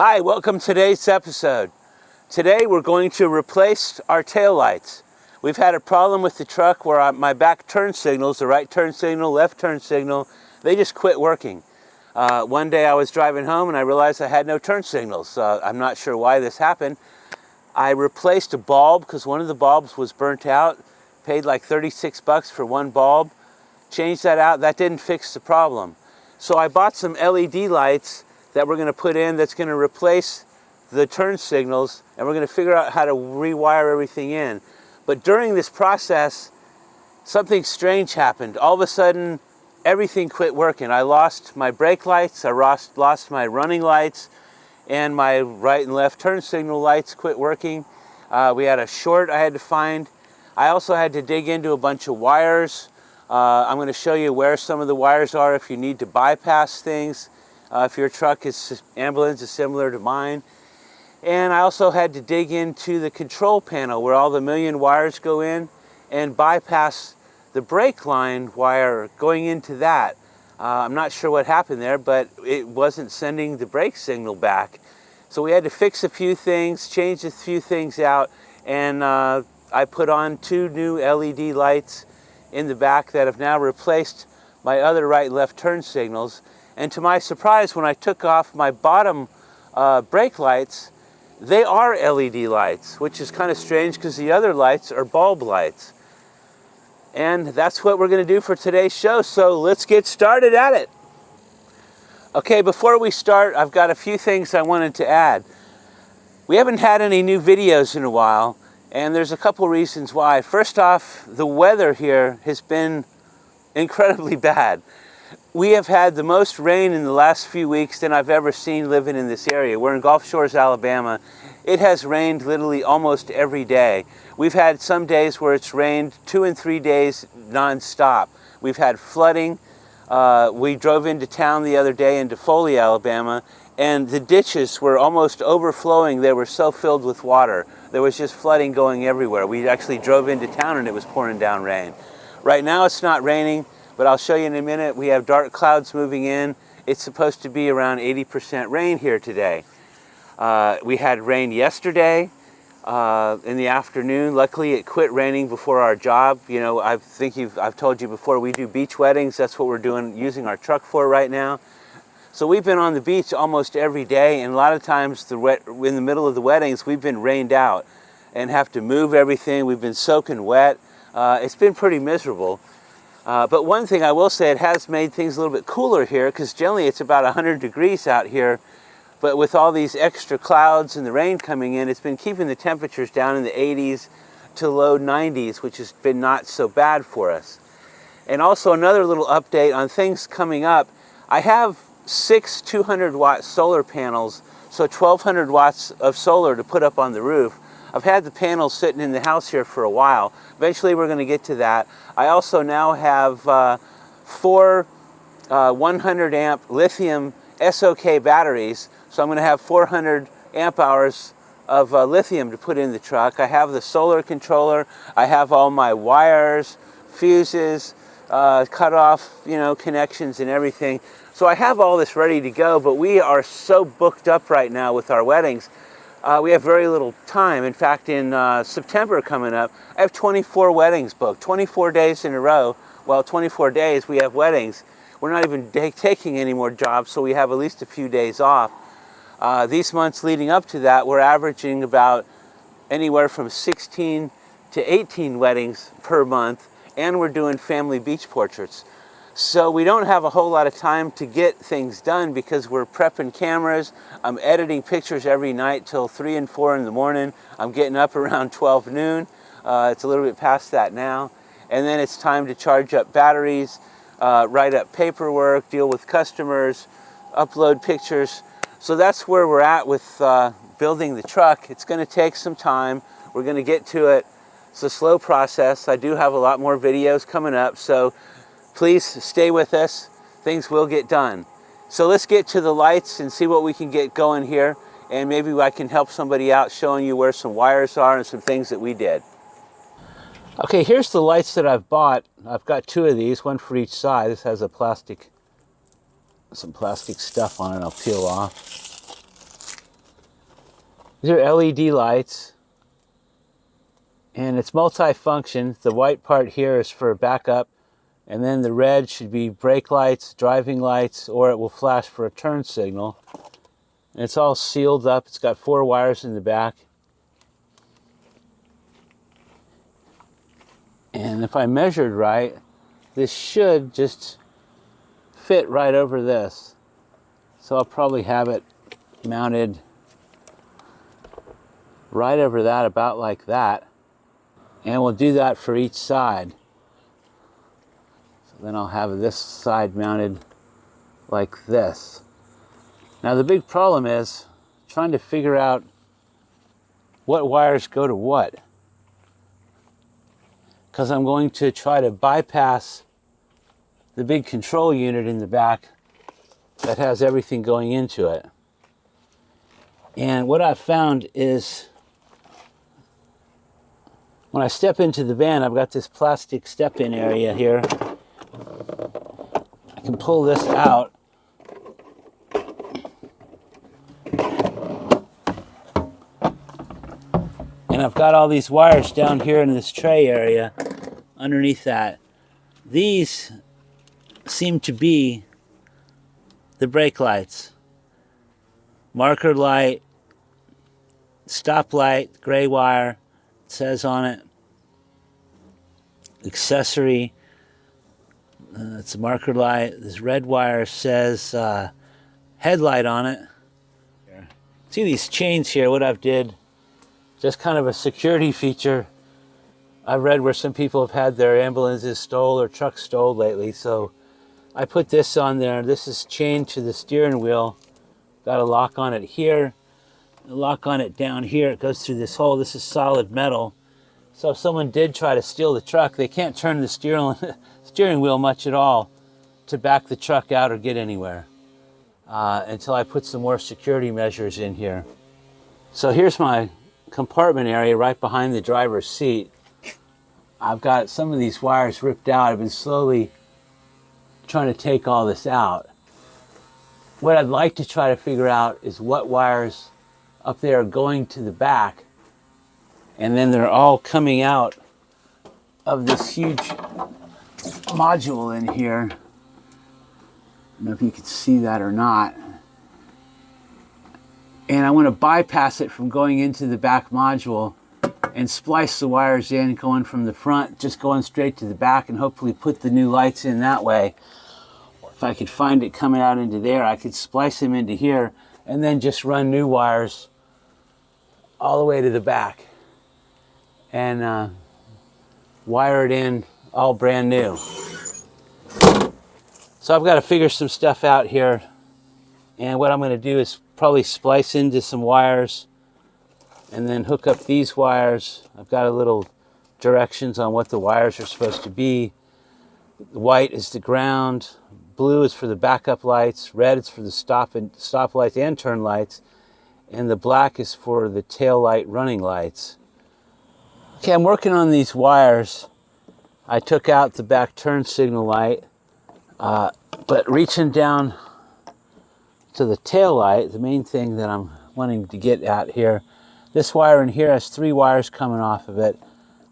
Hi, welcome to today's episode. Today we're going to replace our taillights. We've had a problem with the truck where my back turn signals, the right turn signal, left turn signal, they just quit working. One day I was driving home and I realized I had no turn signals. I'm not sure why this happened. I replaced a bulb because one of the bulbs was burnt out, paid like 36 bucks for one bulb, changed that out, that didn't fix the problem. So I bought some LED lights that we're going to put in that's going to replace the turn signals, and we're going to figure out how to rewire everything in. But during this process, something strange happened. All of a sudden, everything quit working. I lost my brake lights, I lost my running lights, and my right and left turn signal lights quit working. We had a short I had to find. I also had to dig into a bunch of wires. I'm going to show you where some of the wires are if you need to bypass things. If your truck ambulance is similar to mine. And I also had to dig into the control panel where all the million wires go in and bypass the brake line wire going into that. I'm not sure what happened there, but it wasn't sending the brake signal back. So we had to fix a few things, change a few things out, and I put on 2 new LED lights in the back that have now replaced my other right and left turn signals. And to my surprise, when I took off my bottom brake lights, they are LED lights, which is kind of strange because the other lights are bulb lights. And that's what we're going to do for today's show, so let's get started at it. Okay, before we start, I've got a few things I wanted to add. We haven't had any new videos in a while, and there's a couple reasons why. First off, the weather here has been incredibly bad. We have had the most rain in the last few weeks than I've ever seen living in this area. We're in Gulf Shores, Alabama. It has rained literally almost every day. We've had some days where it's rained 2 and 3 days nonstop. We've had flooding. We drove into town the other day into Foley, Alabama, and the ditches were almost overflowing. They were so filled with water. There was just flooding going everywhere. We actually drove into town and it was pouring down rain. Right now it's not raining, but I'll show you in a minute. We have dark clouds moving in. It's supposed to be around 80% rain here today. We had rain yesterday in the afternoon. Luckily, it quit raining before our job. You know, I've told you before, we do beach weddings. That's what we're doing, using our truck for right now. So we've been on the beach almost every day, and a lot of times in the middle of the weddings, we've been rained out and have to move everything. We've been soaking wet. It's been pretty miserable. But one thing I will say, it has made things a little bit cooler here, because generally it's about 100 degrees out here. But with all these extra clouds and the rain coming in, it's been keeping the temperatures down in the 80s to low 90s, which has been not so bad for us. And also another little update on things coming up. I have 6 200-watt solar panels, so 1,200 watts of solar to put up on the roof. I've had the panels sitting in the house here for a while. Eventually we're going to get to that. I also now have 4 100 amp lithium SOK batteries. So I'm going to have 400 amp hours of lithium to put in the truck. I have the solar controller. I have all my wires, fuses, cut off, connections and everything. So I have all this ready to go, but we are so booked up right now with our weddings. We have very little time. In fact, in September coming up, I have 24 weddings booked, 24 days in a row. Well, 24 days we have weddings. We're not even taking any more jobs, so we have at least a few days off. These months leading up to that, we're averaging about anywhere from 16 to 18 weddings per month, and we're doing family beach portraits. So we don't have a whole lot of time to get things done because we're prepping cameras. I'm editing pictures every night till 3 and 4 in the morning. I'm getting up around 12 noon. It's a little bit past that now. And then it's time to charge up batteries, write up paperwork, deal with customers, upload pictures. So that's where we're at with building the truck. It's going to take some time. We're going to get to it. It's a slow process. I do have a lot more videos coming up, so please stay with us. Things will get done. So let's get to the lights and see what we can get going here, and maybe I can help somebody out showing you where some wires are and some things that we did. Okay, here's the lights that I've bought. I've got 2 of these, one for each side. This has some plastic stuff on it I'll peel off. These are LED lights, and it's multi-function. The white part here is for backup, and then the red should be brake lights, driving lights, or it will flash for a turn signal. And it's all sealed up. It's got 4 wires in the back. And if I measured right, this should just fit right over this. So I'll probably have it mounted right over that, about like that. And we'll do that for each side. So then I'll have this side mounted like this. Now the big problem is trying to figure out what wires go to what. Because I'm going to try to bypass the big control unit in the back that has everything going into it. And what I've found is when I step into the van, I've got this plastic step-in area here. I can pull this out. And I've got all these wires down here in this tray area underneath that. These seem to be the brake lights. Marker light, stop light, gray wire, it says on it. Accessory, it's a marker light. This red wire says headlight on it. See these chains here, what I've did, just kind of a security feature. I've read where some people have had their ambulances stole or trucks stole lately, so I put this on there. This is chained to the steering wheel. Got a lock on it here, a lock on it down here. It goes through this hole. This is solid metal. So if someone did try to steal the truck, they can't turn the steering wheel much at all to back the truck out or get anywhere until I put some more security measures in here. So here's my compartment area right behind the driver's seat. I've got some of these wires ripped out. I've been slowly trying to take all this out. What I'd like to try to figure out is what wires up there are going to the back, and then they're all coming out of this huge module in here. I don't know if you can see that or not. And I want to bypass it from going into the back module and splice the wires in, going from the front, just going straight to the back, and hopefully put the new lights in that way. If I could find it coming out into there, I could splice them into here and then just run new wires all the way to the back and wire it in all brand new. So I've got to figure some stuff out here, and what I'm going to do is probably splice into some wires and then hook up these wires. I've got a little directions on what the wires are supposed to be. White is the ground, blue is for the backup lights, red is for the stop lights and turn lights, and the black is for the tail light running lights. Okay, I'm working on these wires. I took out the back turn signal light, but reaching down to the tail light, the main thing that I'm wanting to get at here, this wire in here has 3 wires coming off of it.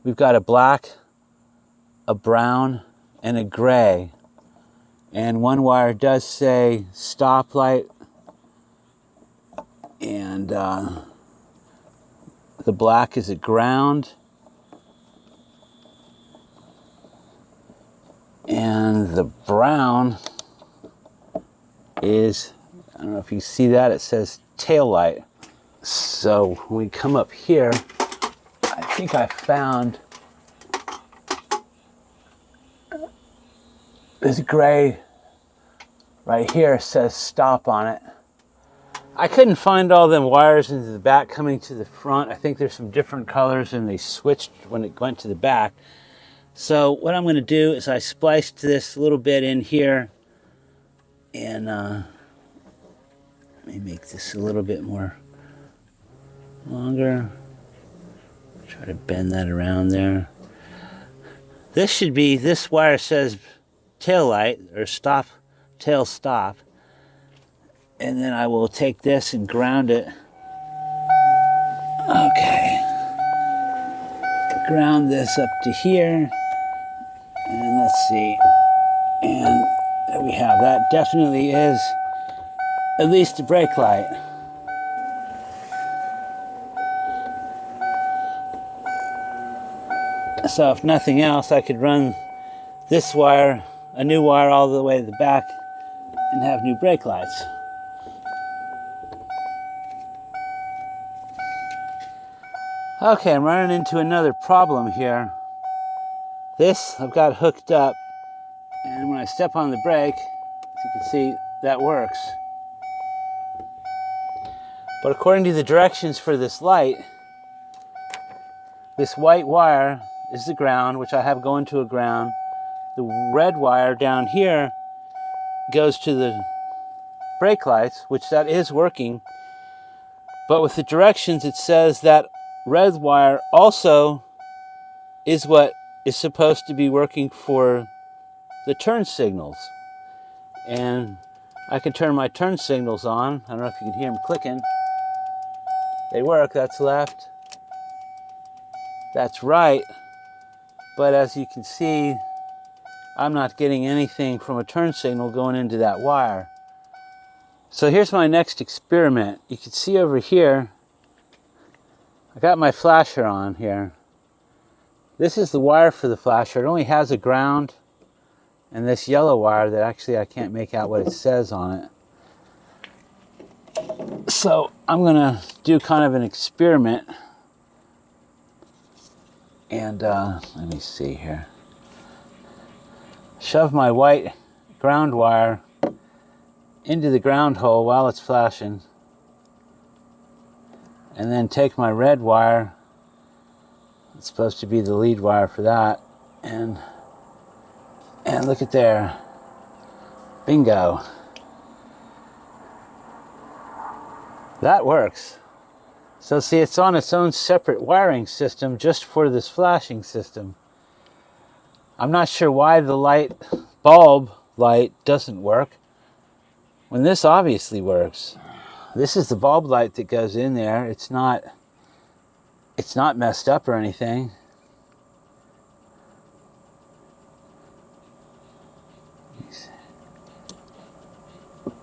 We've got a black, a brown, and a gray. And one wire does say stop light, and the black is a ground, and the brown is, I don't know if you see that, it says tail light. So when we come up here, I think I found this gray right here says stop on it. I couldn't find all them wires into the back coming to the front. I think there's some different colors and they switched when it went to the back. So what I'm going to do is I spliced this a little bit in here, and let me make this a little bit more longer. Try to bend that around there. This should be, this wire says tail light or stop, tail stop, and then I will take this and ground it Okay. Ground this up to here. And let's see. And there we have, that definitely is at least a brake light. So if nothing else, I could run this wire, a new wire all the way to the back and have new brake lights. Okay, I'm running into another problem here. This I've got hooked up, and when I step on the brake, as you can see, that works. But according to the directions for this light, this white wire is the ground, which I have going to a ground. The red wire down here goes to the brake lights, which that is working. But with the directions, it says that red wire also is what is supposed to be working for the turn signals. And I can turn my turn signals on. I don't know if you can hear them clicking. They work. That's left. That's right. But as you can see, I'm not getting anything from a turn signal going into that wire. So here's my next experiment. You can see over here, I got my flasher on here. This is the wire for the flasher. It only has a ground and this yellow wire that actually I can't make out what it says on it. So I'm gonna do kind of an experiment. And let me see here. Shove my white ground wire into the ground hole while it's flashing. And then take my red wire, it's supposed to be the lead wire for that, and look at there. Bingo. That works. So see, it's on its own separate wiring system just for this flashing system. I'm not sure why the light, bulb light, doesn't work when this obviously works. This is the bulb light that goes in there. It's not messed up or anything.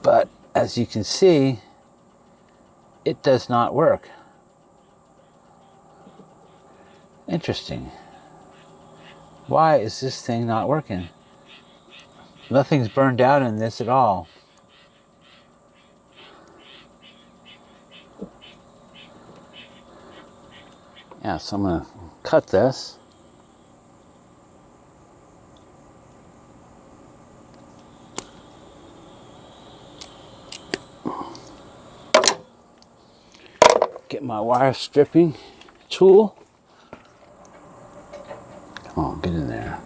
But as you can see, it does not work. Interesting. Why is this thing not working? Nothing's burned out in this at all. Yeah, so I'm going to cut this. Get my wire stripping tool. Come on, get in there.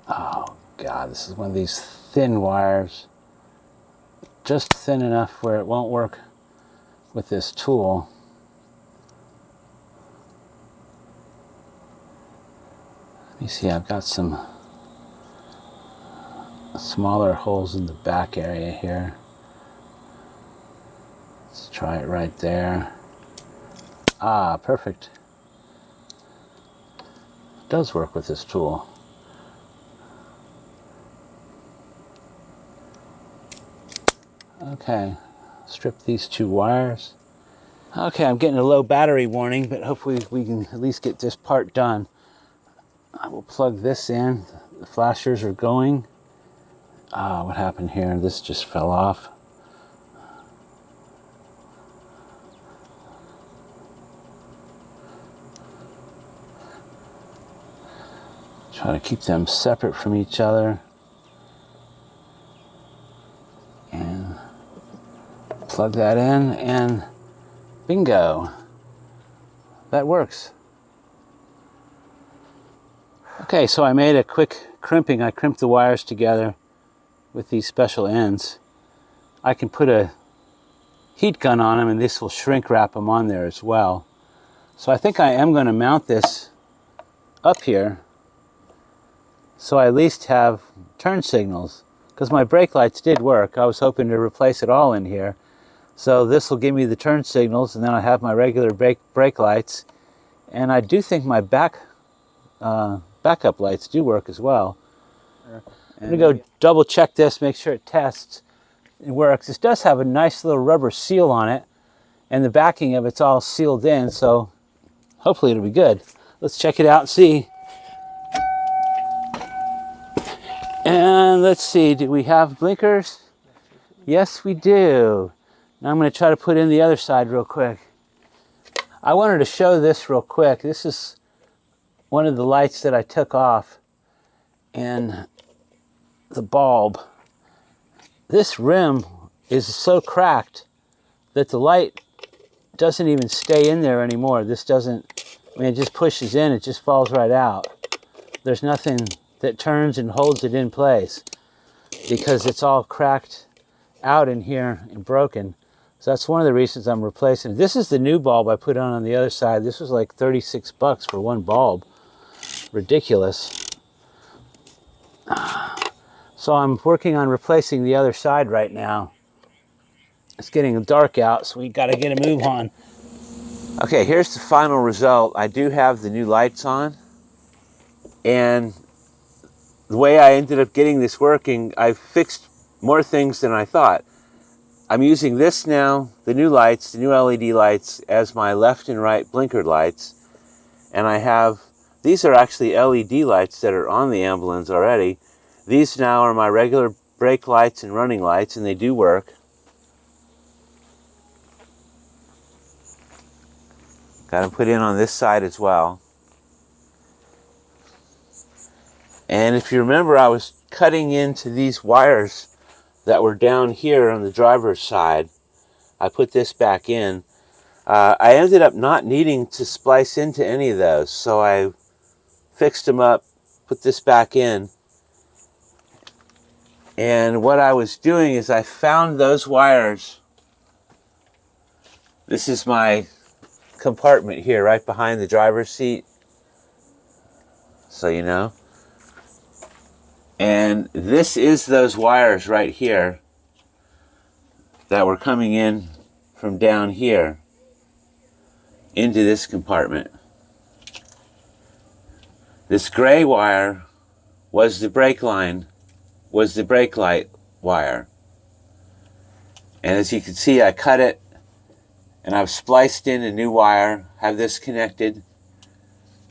Oh God, this is one of these thin wires. Just thin enough where it won't work with this tool. You see, I've got some smaller holes in the back area here. Let's try it right there. Ah, perfect. It does work with this tool. Okay, strip these two wires. Okay, I'm getting a low battery warning, but hopefully we can at least get this part done. I will plug this in. The flashers are going. Ah, what happened here? This just fell off. Try to keep them separate from each other. And plug that in, and bingo. That works. Okay, so I made a quick crimping. I crimped the wires together with these special ends. I can put a heat gun on them, and this will shrink wrap them on there as well. So I think I am going to mount this up here so I at least have turn signals, because my brake lights did work. I was hoping to replace it all in here. So this will give me the turn signals, and then I have my regular brake lights. And I do think my backup lights do work as well. I'm going to go double check this, make sure it tests. It works. This does have a nice little rubber seal on it, and the backing of it's all sealed in, so hopefully it'll be good. Let's check it out and see. And let's see, do we have blinkers? Yes, we do. Now I'm going to try to put in the other side real quick. I wanted to show this real quick. This is one of the lights that I took off, and the bulb. This rim is so cracked that the light doesn't even stay in there anymore. This doesn't, I mean, it just pushes in, it just falls right out. There's nothing that turns and holds it in place because it's all cracked out in here and broken. So that's one of the reasons I'm replacing it. This is the new bulb I put on the other side. This was like 36 bucks for one bulb. Ridiculous. So I'm working on replacing the other side right now. It's getting dark out, so we got to get a move on. Okay, here's the final result. I do have the new lights on, and the way I ended up getting this working, I fixed more things than I thought. I'm using this now, the new lights, the new LED lights, as my left and right blinker lights, and I have, these are actually LED lights that are on the ambulance already. These now are my regular brake lights and running lights, and they do work. Got them put in on this side as well. And if you remember, I was cutting into these wires that were down here on the driver's side. I put this back in. I ended up not needing to splice into any of those, so I fixed them up, put this back in. And what I was doing is I found those wires. This is my compartment here, right behind the driver's seat, so you know. And this is those wires right here that were coming in from down here into this compartment. This gray wire was the brake line, was the brake light wire. And as you can see, I cut it and I've spliced in a new wire, have this connected.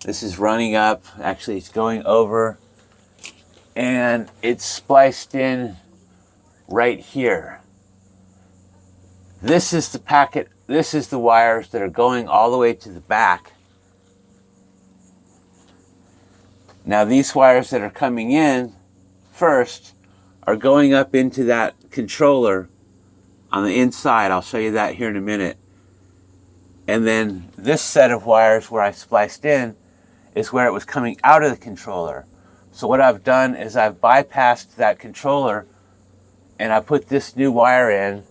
This is running up, actually it's going over, and it's spliced in right here. This is the packet, this is the wires that are going all the way to the back. Now these wires that are coming in first are going up into that controller on the inside. I'll show you that here in a minute. And then this set of wires where I spliced in is where it was coming out of the controller. So what I've done is I've bypassed that controller and I put this new wire in.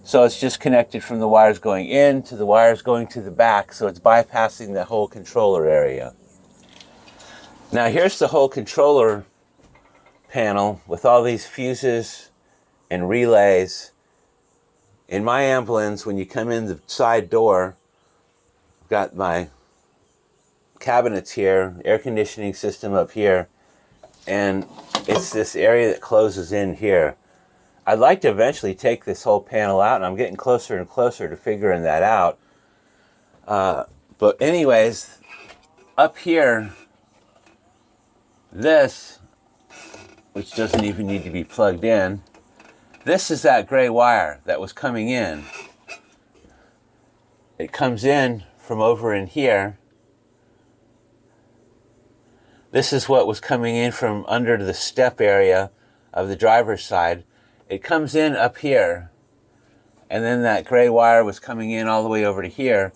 So it's just connected from the wires going in to the wires going to the back. So it's bypassing the whole controller area. Now here's the whole controller panel with all these fuses and relays. In my ambulance, when you come in the side door, I've got my cabinets here, air conditioning system up here, and it's this area that closes in here. I'd like to eventually take this whole panel out, and I'm getting closer and closer to figuring that out. But anyways, up here, this, which doesn't even need to be plugged in, this is that gray wire that was coming in. It comes in from over in here. This is what was coming in from under the step area of the driver's side. It comes in up here, and then that gray wire was coming in all the way over to here.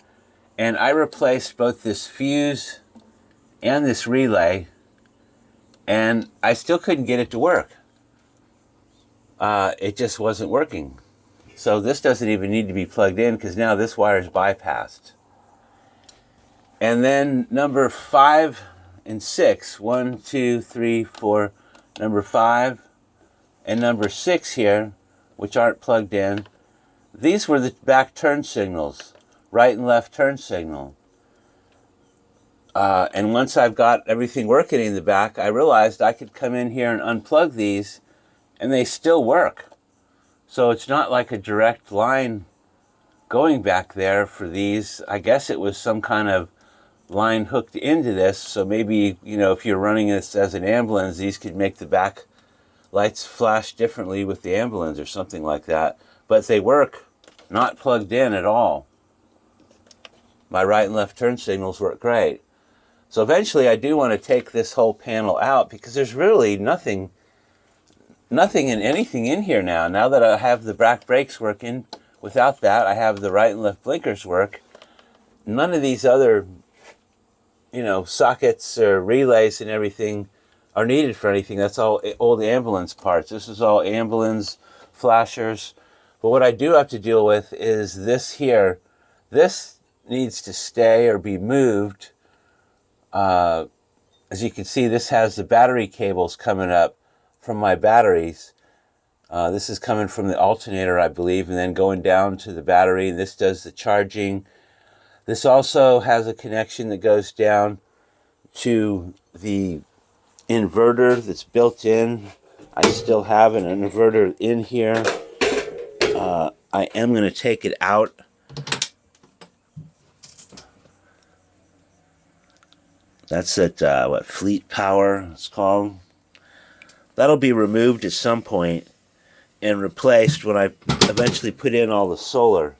And I replaced both this fuse and this relay, and I still couldn't get it to work. It just wasn't working. So this doesn't even need to be plugged in because now this wire is bypassed. And then number 5 and 6, 1, 2, 3, 4, number 5 and number 6 here which aren't plugged in. These were the back turn signals, right and left turn signal. And once I've got everything working in the back, I realized I could come in here and unplug these and they still work. So it's not like a direct line going back there for these. I guess it was some kind of line hooked into this. So maybe, you know, if you're running this as an ambulance, these could make the back lights flash differently with the ambulance or something like that. But they work not plugged in at all. My right and left turn signals work great. So eventually I do want to take this whole panel out because there's really nothing and anything in here now. Now that I have the back brakes working, without that I have the right and left blinkers work. None of these other, you know, sockets or relays and everything are needed for anything. That's all old ambulance parts. This is all ambulance flashers. But what I do have to deal with is this here. This needs to stay or be moved. As you can see, this has the battery cables coming up from my batteries. This is coming from the alternator, I believe, and then going down to the battery. This does the charging. This also has a connection that goes down to the inverter that's built in. I still have an inverter in here. I am going to take it out. That's at, what, Fleet Power it's called. That'll be removed at some point and replaced when I eventually put in all the solar.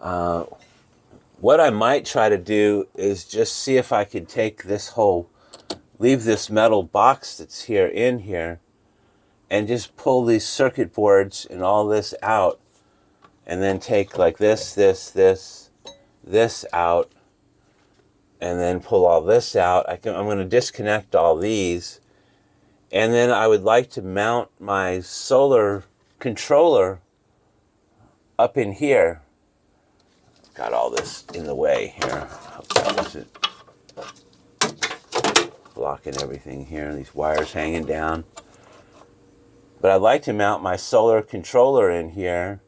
What I might try to do is just see if I could take this whole, leave this metal box that's here in here, and just pull these circuit boards and all this out, and then take like this out, and then pull all this out. I'm going to disconnect all these, and then I would like to mount my solar controller up in here. Got all this in the way here. Hope that wasn't blocking everything here. These wires hanging down. But I'd like to mount my solar controller in here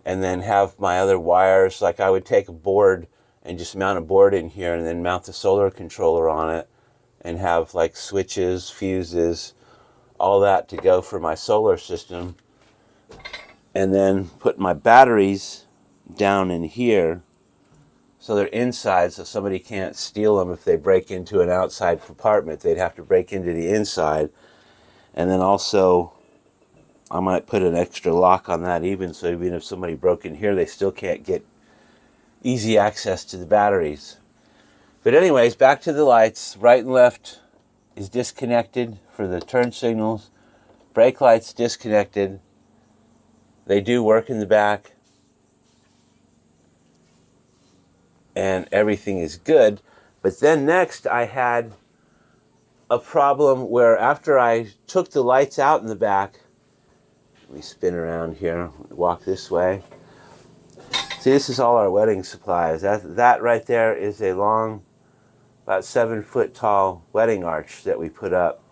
and then have my other wires, like I would take a board and just mount a board in here and then mount the solar controller on it and have like switches, fuses, all that to go for my solar system. And then put my batteries down in here so they're inside, so somebody can't steal them if they break into an outside compartment. They'd have to break into the inside. And then also I might put an extra lock on that so even if somebody broke in here, they still can't get easy access to the batteries. But anyways, back to the lights. Right and left is disconnected for the turn signals. Brake lights disconnected. They do work in the back. And everything is good. But then next I had a problem where after I took the lights out in the back, let me spin around here, walk this way. See, this is all our wedding supplies. That right there is a long, about 7 foot tall wedding arch that we put up.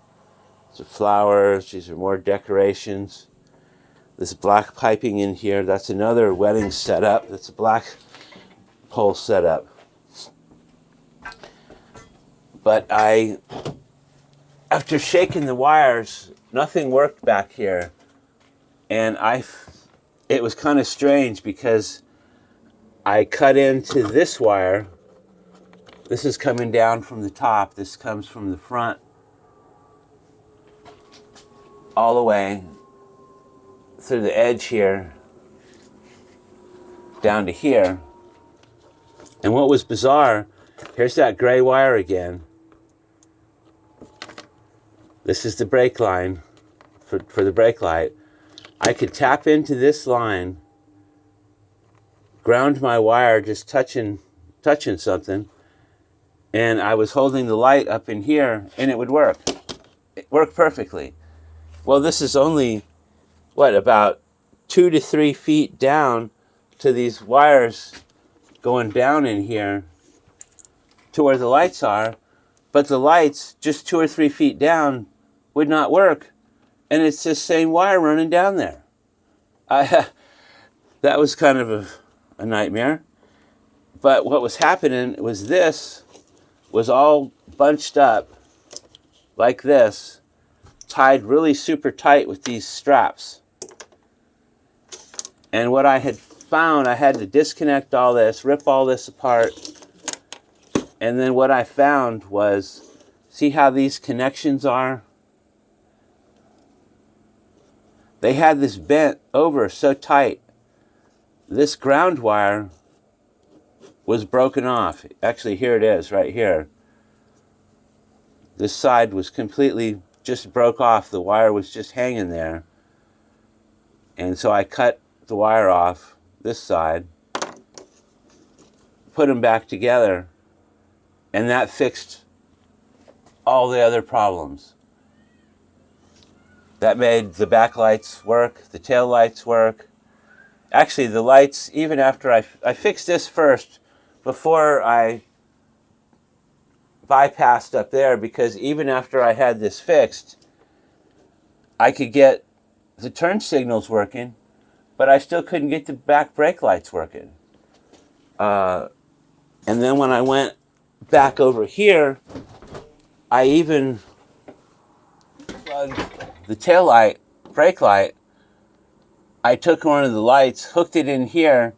These are flowers, these are more decorations. This black piping in here, that's another wedding setup. That's a black pole setup. But after shaking the wires, nothing worked back here. And it was kind of strange because I cut into this wire. This is coming down from the top. This comes from the front all the way through the edge here down to here. And what was bizarre, here's that gray wire again. This is the brake line for the brake light. I could tap into this line, ground my wire just touching something, and I was holding the light up in here and it would work. It worked perfectly. Well, this is only, what, about 2 to 3 feet down to these wires going down in here to where the lights are, but the lights just 2 or 3 feet down would not work and it's this same wire running down there. That was kind of a nightmare. But what was happening was this was all bunched up like this, tied really super tight with these straps. And what I had found, I had to disconnect all this, rip all this apart. And then what I found was, see how these connections are? They had this bent over so tight. This ground wire was broken off. Actually, here it is, right here. This side was completely just broke off. The wire was just hanging there. And so I cut the wire off this side, put them back together, and that fixed all the other problems. That made the back lights work, the tail lights work. Actually, the lights, even after I fixed this first, before I bypassed up there, because even after I had this fixed, I could get the turn signals working, but I still couldn't get the back brake lights working. And then when I went back over here, I even plugged the tail light, brake light. I took one of the lights, hooked it in here,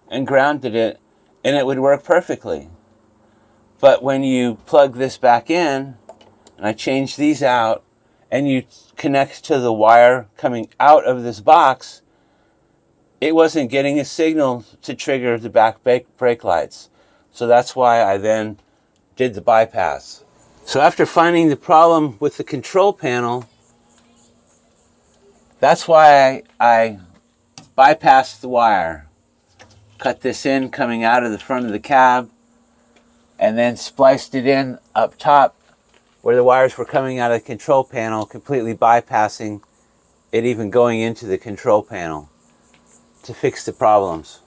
and grounded it, and it would work perfectly. But when you plug this back in, and I change these out, and you connect to the wire coming out of this box, it wasn't getting a signal to trigger the back brake lights. So that's why I then did the bypass. So after finding the problem with the control panel, that's why I bypassed the wire. Cut this in coming out of the front of the cab, and then spliced it in up top where the wires were coming out of the control panel, completely bypassing it even going into the control panel to fix the problems.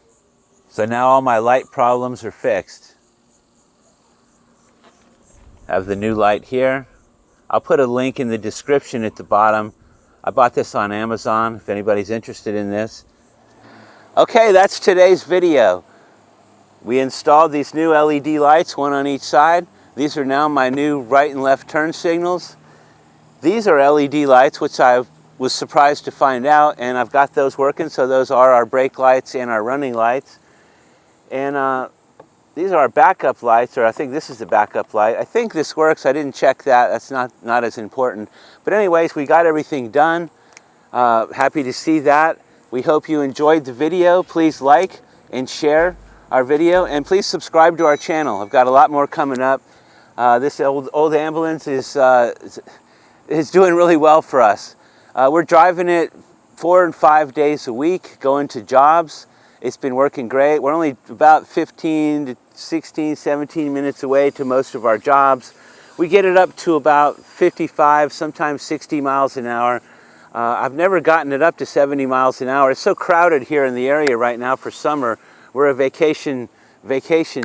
So now all my light problems are fixed. I have the new light here. I'll put a link in the description at the bottom. I bought this on Amazon if anybody's interested in this. Okay, that's today's video. We installed these new LED lights, one on each side. These are now my new right and left turn signals. These are LED lights, which I was surprised to find out, and I've got those working, so those are our brake lights and our running lights. And these are our backup lights, or I think this is the backup light. I think this works. I didn't check that. That's not as important. But anyways, we got everything done. Happy to see that. We hope you enjoyed the video. Please like and share our video, and please subscribe to our channel. I've got a lot more coming up. This old ambulance is doing really well for us. We're driving it 4 and 5 days a week, going to jobs. It's been working great. We're only about 15 to 16, 17 minutes away to most of our jobs. We get it up to about 55, sometimes 60 miles an hour. I've never gotten it up to 70 miles an hour. It's so crowded here in the area right now for summer. We're a vacation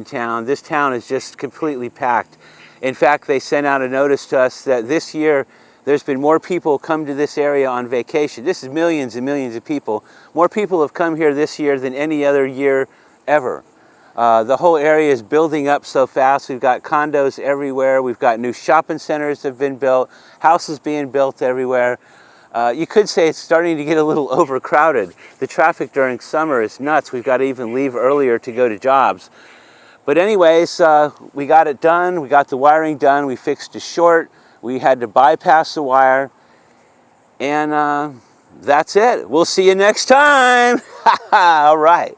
town. This town is just completely packed. In fact, they sent out a notice to us that this year there's been more people come to this area on vacation. This is millions and millions of people. More people have come here this year than any other year ever. The whole area is building up so fast. We've got condos everywhere. We've got new shopping centers that have been built, houses being built everywhere. You could say it's starting to get a little overcrowded. The traffic during summer is nuts. We've got to even leave earlier to go to jobs. But anyways, we got it done. We got the wiring done. We fixed a short. We had to bypass the wire. And that's it. We'll see you next time. All right.